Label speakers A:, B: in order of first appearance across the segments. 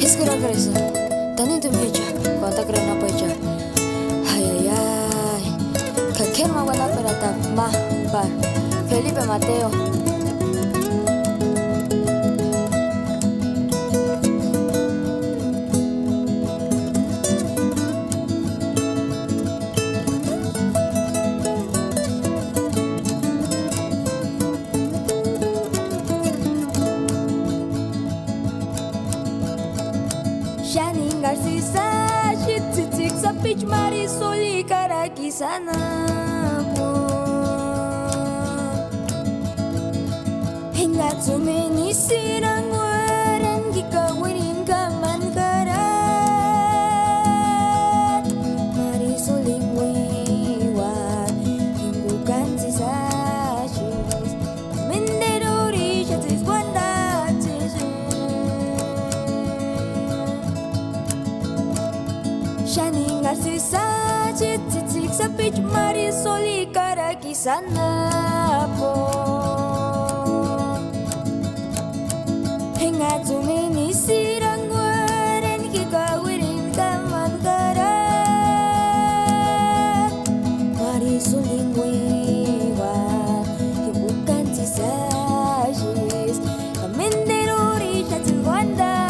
A: Escura-gresa, tanito meja, kota grana peja. Ay, kakek wala perata, bar, Felipe Mateo. Shining Garcisa, titik sa pitch marisoli karaki sana po. Hingga tumini sirang waran gikawirin ka man karat. Marisoling wiwan, himbukan si sashis. Menderori shatis wanda. Shining Garcisa, titik sa pitch marisoli karaki sana po. Hingga tumini sirang waran kikawirin ka man karat. Marisoling wiwan, hibukan si sashis. Kamenderori shatil wanda.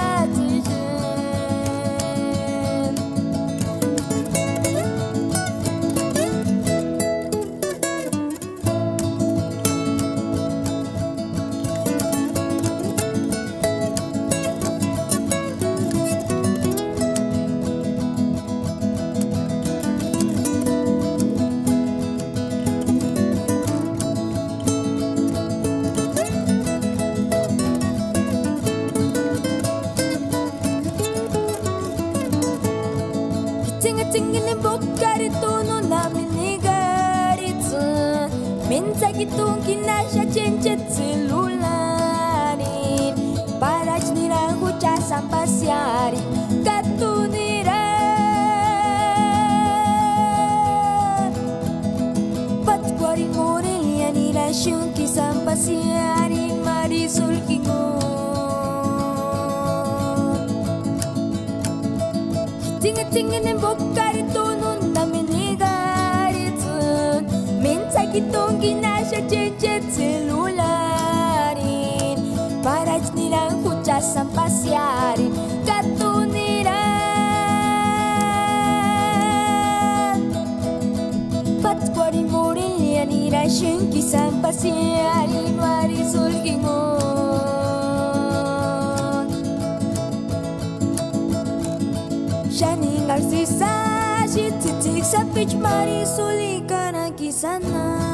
A: Tingin bokari tono namin ni garitsun. Minta kitong kinasya cencet selularin. Para nirang hucha sampai siari katuniran. Pat kuarin morelia nira syungki sampai siari marisul kingon. Tingin bokari tono namin ni garitsun. Minta kitong kinasya cencet selularin. Para nilang hucha sampai siari katuniran. Pat kuarin morelia nira syungki sampai siari marisul kingon. Shining Garcisa, titik sa pitch marisoli karaki sana.